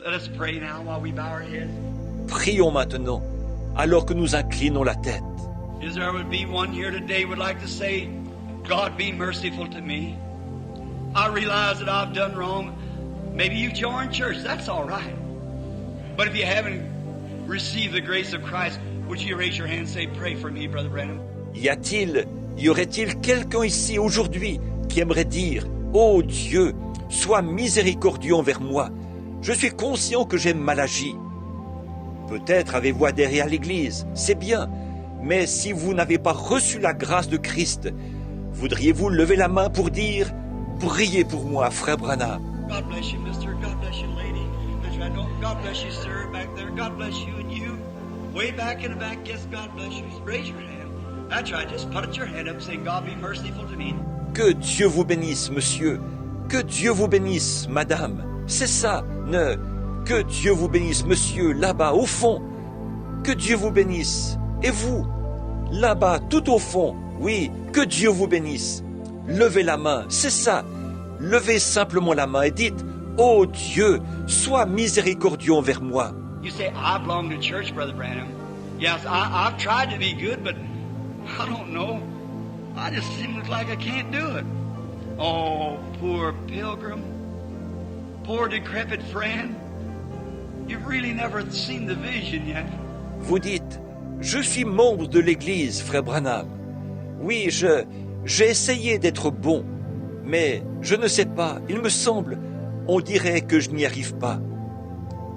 Let us pray now while we bow our heads. Prions maintenant, alors que nous inclinons la tête. Is there would be one here today would like to say, God be merciful to me. I realize that I've done wrong. Maybe you joined church, that's all right. But if you haven't received the grace of Christ, would you raise your hand and say, pray for me, Brother Branham? Y aurait-il quelqu'un ici aujourd'hui qui aimerait dire, ô Dieu, sois miséricordieux envers moi. Je suis conscient que j'ai mal agi. Peut-être avez-vous adhéré à l'Église, c'est bien. Mais si vous n'avez pas reçu la grâce de Christ, voudriez-vous lever la main pour dire « Priez pour moi, frère Branham ». God bless you, mister. God bless you, lady. That's right. God bless you, sir, back there. God bless you and you. Way back in the back, yes, God bless you. Raise your hand. That's right. Just put your hand up and say, God be merciful to me. Que Dieu vous bénisse, monsieur. Que Dieu vous bénisse, madame. C'est ça. Que Dieu vous bénisse, monsieur, là-bas, au fond. Que Dieu vous bénisse. Et vous, là-bas, tout au fond, oui, que Dieu vous bénisse. Levez la main, c'est ça. Levez simplement la main et dites, ô Dieu, sois miséricordieux envers moi. You say, I belong to church, Brother Branham. Yes, I've tried to be good, but I don't know. I just seem like I can't do it. Oh, poor pilgrim. Poor decrepit friend. You've really never seen the vision yet. Vous dites, je suis membre de l'Église, frère Branham. Oui, j'ai essayé d'être bon, mais je ne sais pas, il me semble, on dirait que je n'y arrive pas.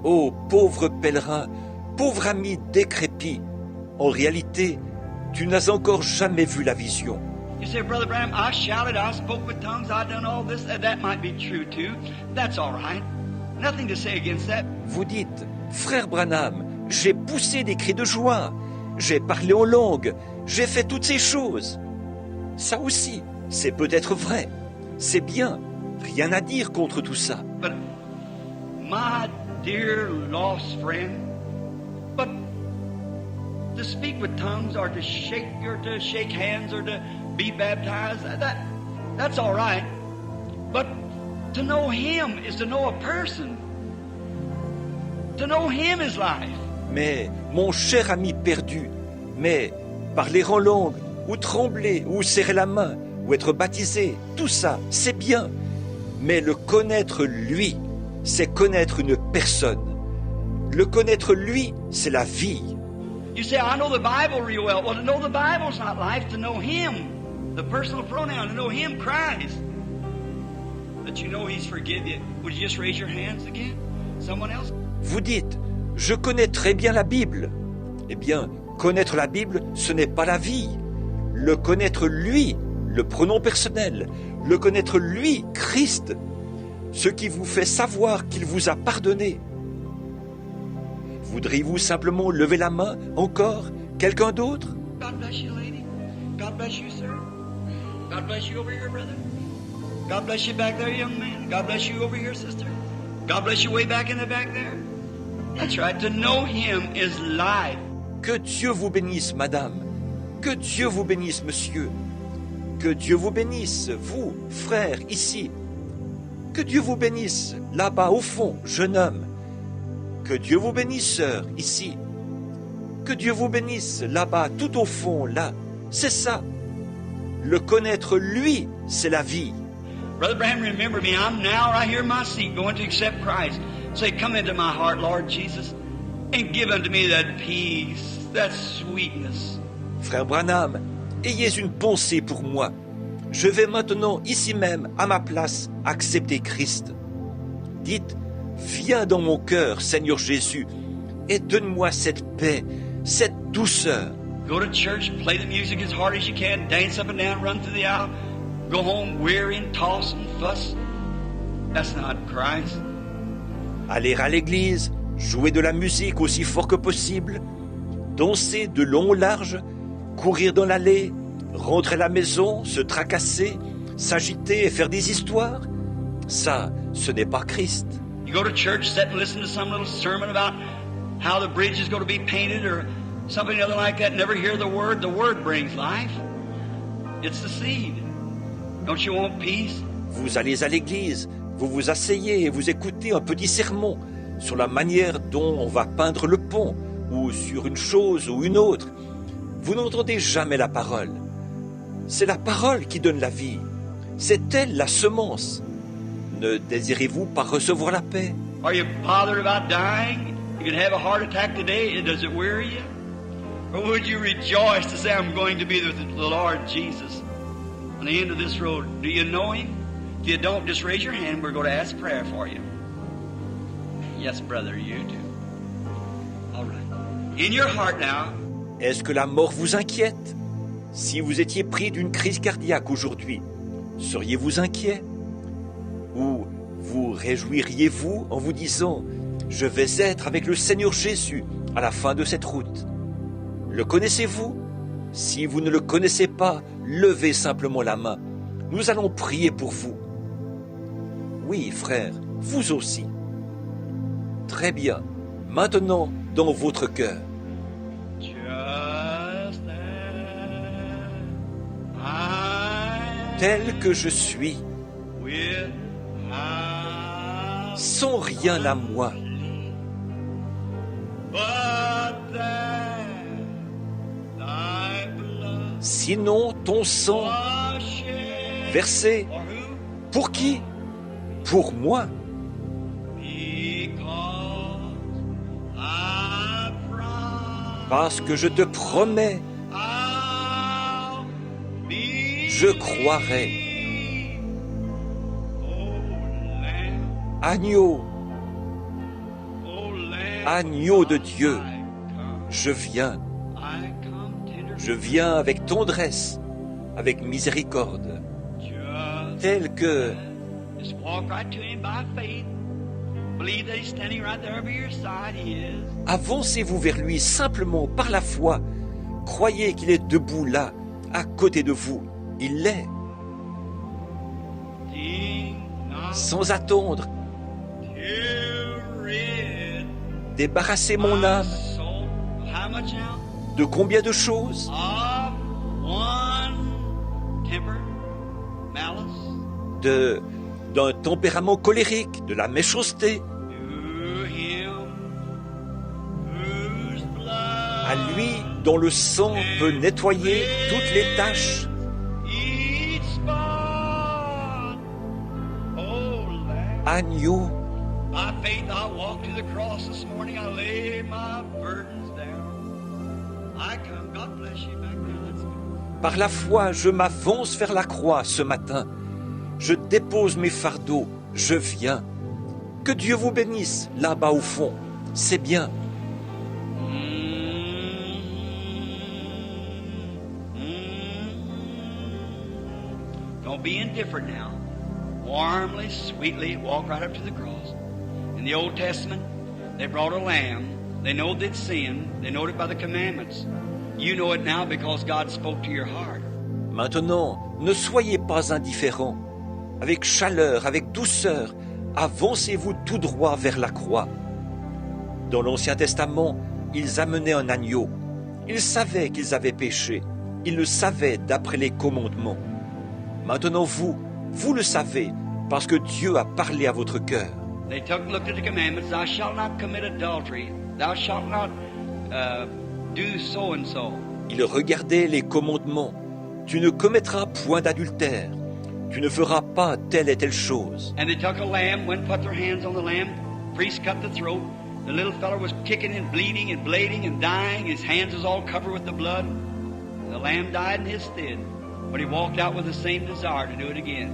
Oh, pauvre pèlerin, pauvre ami décrépit, en réalité, tu n'as encore jamais vu la vision. You say, Brother Branham, I shouted, I spoke with tongues, I done all this. That might be true too. That's all right. Nothing to say against that. Vous dites, frère Branham, j'ai poussé des cris de joie, j'ai parlé en langue, j'ai fait toutes ces choses. Ça aussi, c'est peut-être vrai. C'est bien. Rien à dire contre tout ça. But, my dear lost friend, but to speak with tongues or to shake hands or to be baptized, that's all right. But to know Him is to know a person. To know Him is life. Mais, mon cher ami perdu, mais parler en langue, ou trembler, ou serrer la main, ou être baptisé, tout ça, c'est bien. Mais le connaître lui, c'est connaître une personne. Le connaître lui, c'est la vie. You say, I know the Bible real well. Well, to know the Bible's not life. To know Him, the personal pronoun, to know Him, Christ. That you know He's forgiven you. Would you just raise your hands again? Someone else? Vous dites, je connais très bien la Bible. Eh bien, connaître la Bible, ce n'est pas la vie. Le connaître lui, le pronom personnel, le connaître lui, Christ, ce qui vous fait savoir qu'il vous a pardonné. Voudriez-vous simplement lever la main encore? Quelqu'un d'autre? God bless you, lady. God bless you, sir. God bless you over here, brother. God bless you back there, young man. God bless you over here, sister. God bless you way back in the back there. That's right. To know Him is life. Que Dieu vous bénisse, madame. Que Dieu vous bénisse, monsieur. Que Dieu vous bénisse, vous, frère, ici. Que Dieu vous bénisse, là-bas, au fond, jeune homme. Que Dieu vous bénisse, sœur, ici. Que Dieu vous bénisse, là-bas, tout au fond, là. C'est ça. Le connaître, lui, c'est la vie. Brother Branham, remember me. I'm now right here in my seat going to accept Christ. Say, come into my heart, Lord Jesus, and give unto me that peace, that sweetness. Frère Branham, ayez une pensée pour moi. Je vais maintenant, ici même, à ma place, accepter Christ. Dites, viens dans mon cœur, Seigneur Jésus, et donne-moi cette paix, cette douceur. Go to church, play the music as hard as you can, dance up and down, run through the aisle, go home weary and toss and fuss. That's not Christ. Aller à l'église, jouer de la musique aussi fort que possible, danser de long au large, courir dans l'allée, rentrer à la maison, se tracasser, s'agiter et faire des histoires. Ça, ce n'est pas Christ. You go to church, sit and listen to some little sermon about how the bridge is going to be painted or something other like that. Never hear the Word. The Word brings life. It's the seed. Don't you want peace? Vous allez à l'église, vous vous asseyez et vous écoutez un petit sermon sur la manière dont on va peindre le pont, ou sur une chose ou une autre. Vous n'entendez jamais la parole. C'est la parole qui donne la vie. C'est elle la semence. Ne désirez-vous pas recevoir la paix? Are you bothered about dying? You can have a heart attack today. Does it weary you? Or would you rejoice to say, I'm going to be with the Lord Jesus on the end of this road? Do you know Him? If you don't, just raise your hand. We're going to ask prayer for you. Yes, brother, you do. All right. In your heart now. Est-ce que la mort vous inquiète? Si vous étiez pris d'une crise cardiaque aujourd'hui, seriez-vous inquiet? Ou vous réjouiriez-vous en vous disant « Je vais être avec le Seigneur Jésus à la fin de cette route ». Le connaissez-vous? Si vous ne le connaissez pas, levez simplement la main. Nous allons prier pour vous. Oui, frère, vous aussi. Très bien. Maintenant, dans votre cœur. Just as I Tel que je suis, without sans rien à moi, but that thy blood sinon ton sang was shed versé. for who? Pour qui? Pour moi. Because I promise Parce que je te promets, I'll be je croirai. Agneau, agneau de Dieu, je viens avec tendresse, avec miséricorde, tel que Just walk right to Him by faith. Believe that He's standing right there by your side. He is. avancez-vous vers lui simplement par la foi. Croyez qu'il est debout là, à côté de vous. Il l'est, Think not sans attendre. to rid Débarrassez mon my âme soul. How much now? de combien de choses? Of one temper, malice, D'un tempérament colérique, de la méchanceté, to Him whose blood à lui dont le sang peut nettoyer toutes les taches. each spot. Oh, Lamb. Agneau, By faith, I walk to the cross this morning. I lay my burdens down. I come. God bless you back there. Let's go. par la foi, je m'avance vers la croix ce matin. Je dépose mes fardeaux, je viens. Que Dieu vous bénisse là-bas au fond. C'est bien. Don't be indifferent now. Warmly, sweetly walk right up to the cross. In the Old Testament, they brought a lamb. They know they'd sinned. They know it by the commandments. You know it now because God spoke to your heart. Maintenant, ne soyez pas indifférents. Avec chaleur, avec douceur, avancez-vous tout droit vers la croix. Dans l'Ancien Testament, ils amenaient un agneau. Ils savaient qu'ils avaient péché. Ils le savaient d'après les commandements. Maintenant vous le savez, parce que Dieu a parlé à votre cœur. They looked at the commandments. Thou shalt not commit adultery. Thou shalt not do so and so. Ils regardaient les commandements. Tu ne commettras point d'adultère. Tu ne feras pas telle et telle chose. And they took a lamb, went and put their hands on the lamb. Priest cut the throat. The little fellow was kicking and bleeding and blading and dying. His hands was all covered with the blood. The lamb died in his stead. But he walked out with the same desire to do it again.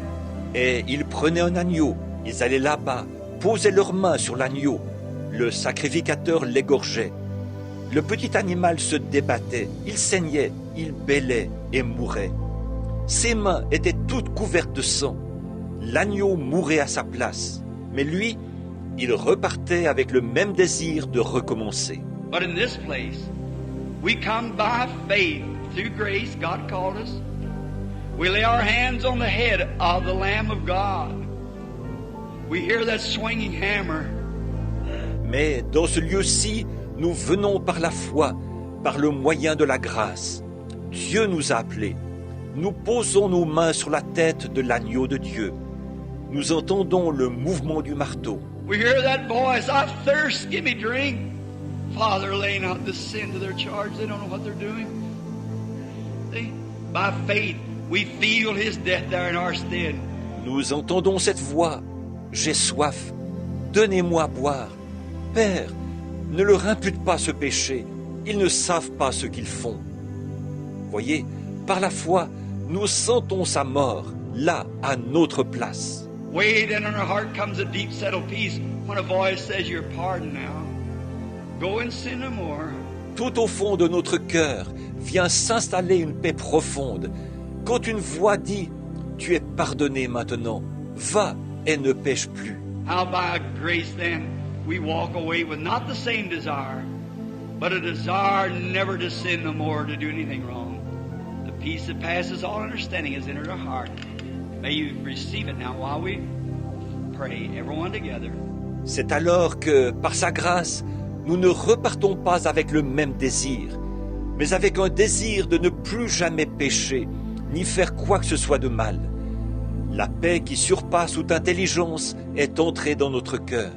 Et ils prenaient un agneau. Ils allaient là-bas, posaient leurs mains sur l'agneau. Le sacrificateur l'égorgeait. Le petit animal se débattait. Il saignait, il bêlait et mourait. Ses mains étaient toutes couvertes de sang. L'agneau mourait à sa place. Mais lui, il repartait avec le même désir de recommencer. But in this place, we come by faith. Through grace, God called us. We lay our hands on the head of the Lamb of God. We hear that swinging hammer. Mais dans ce lieu-ci, nous venons par la foi, par le moyen de la grâce. Dieu nous a appelés. Nous posons nos mains sur la tête de l'agneau de Dieu. Nous entendons le mouvement du marteau. We hear that voice, I thirst, give me drink. Father, lay not the sin to their charge. They don't know what they're doing. By faith, we feel His death there in our stead. Nous entendons cette voix. J'ai soif. Donnez-moi à boire. Père, ne leur impute pas ce péché. Ils ne savent pas ce qu'ils font. Voyez, par la foi, nous sentons sa mort, là, à notre place. Way down in our heart comes a deep settled peace when a voice says, you're pardoned now. Go and sin no more. Tout au fond de notre cœur vient s'installer une paix profonde quand une voix dit « Tu es pardonné maintenant, va et ne pêche plus. How by grace then we walk away with not the same desire, but a desire never to sin no more, to do anything wrong. The peace that passes all understanding has entered our heart. May you receive it now while we pray, everyone together. » C'est alors que, par sa grâce, nous ne repartons pas avec le même désir, mais avec un désir de ne plus jamais pécher, ni faire quoi que ce soit de mal. La paix qui surpasse toute intelligence est entrée dans notre cœur.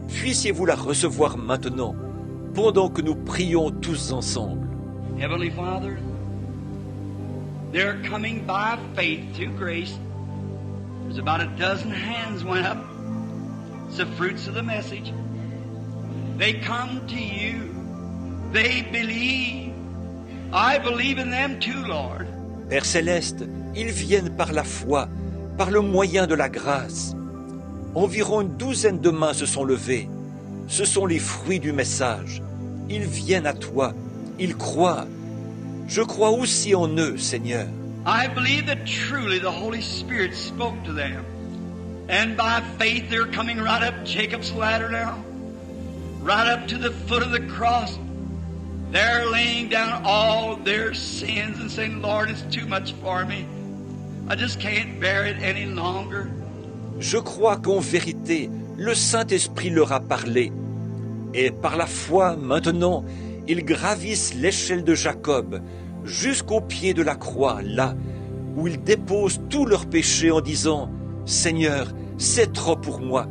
Puissiez-vous la recevoir maintenant, pendant que nous prions tous ensemble. Heavenly Father, they're coming by faith to grace. There's about a dozen hands went up. It's the fruits of the message. They come to you. They believe. I believe in them too, Lord. Père Céleste, ils viennent par la foi, par le moyen de la grâce. Environ une douzaine de mains se sont levées. Ce sont les fruits du message. Ils viennent à toi. Ils croient. Je crois aussi en eux, Seigneur. I believe that truly the Holy Spirit spoke to them. And by faith they're coming right up Jacob's ladder now. Right up to the foot of the cross. They're laying down all their sins and saying, Lord, it's too much for me. I just can't bear it any longer. Je crois qu'en vérité, le Saint-Esprit leur a parlé. Et par la foi, maintenant, ils gravissent l'échelle de Jacob jusqu'au pied de la croix, là où ils déposent tous leurs péchés en disant « Seigneur, c'est trop pour moi.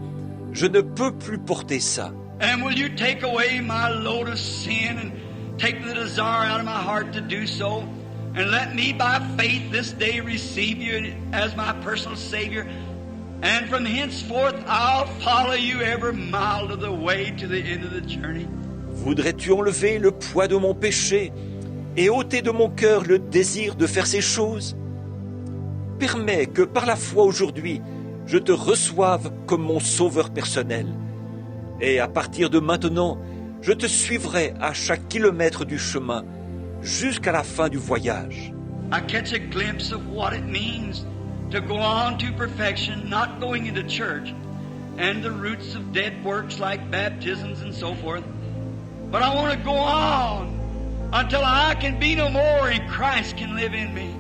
Je ne peux plus porter ça. » And will you take away my load of sin and take the desire out of my heart to do so? And let me by faith this day receive you as my personal Savior. And from henceforth I'll follow you every mile of the way to the end of the journey. Voudrais-tu enlever le poids de mon péché et ôter de mon cœur le désir de faire ces choses? Permets que par la foi aujourd'hui, je te reçoive comme mon sauveur personnel. Et à partir de maintenant, je te suivrai à chaque kilomètre du chemin, jusqu'à la fin du voyage. I catch a glimpse of what it means to go on to perfection, not going into church, and the roots of dead works like baptisms and so forth. But I want to go on until I can be no more and Christ can live in me.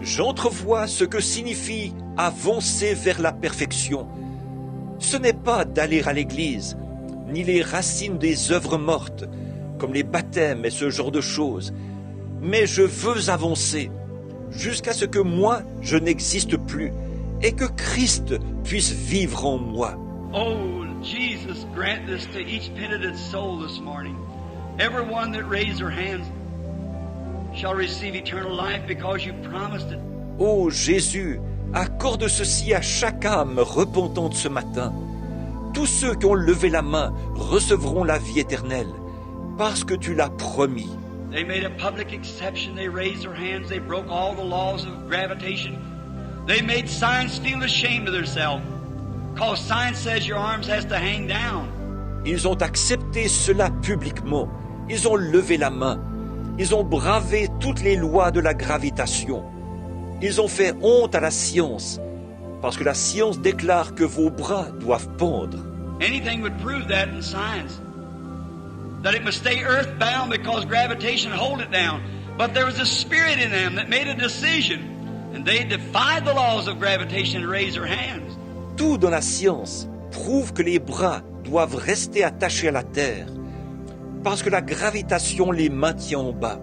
J'entrevois ce que signifie avancer vers la perfection. Ce n'est pas d'aller à l'église, ni les racines des œuvres mortes, comme les baptêmes et ce genre de choses. Mais je veux avancer, jusqu'à ce que moi, je n'existe plus, et que Christ puisse vivre en moi. Oh, Jesus, grant this to each penitent soul this morning. Everyone that raised their hands shall receive eternal life because you promised it. Ô Jésus, accorde ceci à chaque âme repentante ce matin. Tous ceux qui ont levé la main recevront la vie éternelle, parce que tu l'as promis. They made a public exception. They raised their hands. They broke all the laws of gravitation. They made science feel ashamed of themselves, because science says your arms has to hang down. Ils ont accepté cela publiquement. Ils ont levé la main. Ils ont bravé toutes les lois de la gravitation. Ils ont fait honte à la science, parce que la science déclare que vos bras doivent pendre. Anything would prove that in science, that it must stay earthbound because gravitation hold it down. But there was a spirit in them that made a decision, and they defied the laws of gravitation and raised their hands. Tout dans la science prouve que les bras doivent rester attachés à la terre, parce que la gravitation les maintient en bas.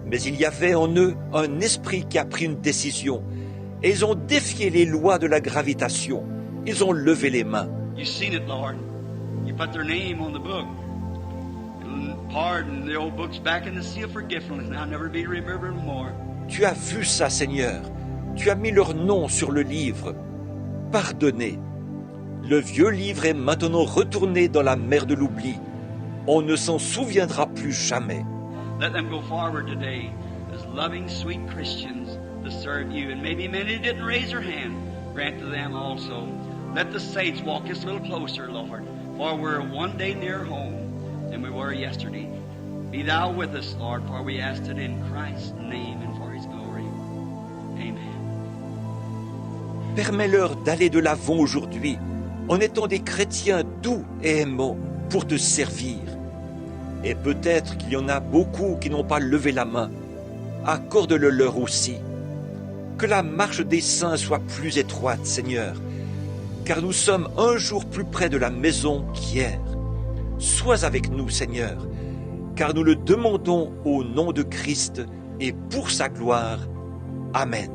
Mais il y avait en eux un esprit qui a pris une décision, et ils ont défié les lois de la gravitation. Ils ont levé les mains. You've seen it, Lord. You put their name on the book. Pardon the old books back in the sea of forgetfulness, and I'll never be remembered more. Tu as vu ça, Seigneur. Tu as mis leur nom sur le livre. Pardonnez. Le vieux livre est maintenant retourné dans la mer de l'oubli. On ne s'en souviendra plus jamais. Let them go forward today as loving, sweet Christians to serve you. And maybe many didn't raise their hand. Grant to them also. Let the saints walk us a little closer, Lord, for we're one day nearer home than we were yesterday. Be thou with us, Lord, for we ask it in Christ's name and for his glory. Amen. Permets-leur d'aller de l'avant aujourd'hui en étant des chrétiens doux et aimants pour te servir. Et peut-être qu'il y en a beaucoup qui n'ont pas levé la main. Accorde-le leur aussi. Que la marche des saints soit plus étroite, Seigneur, car nous sommes un jour plus près de la maison qu'hier. Sois avec nous, Seigneur, car nous le demandons au nom de Christ et pour sa gloire. Amen.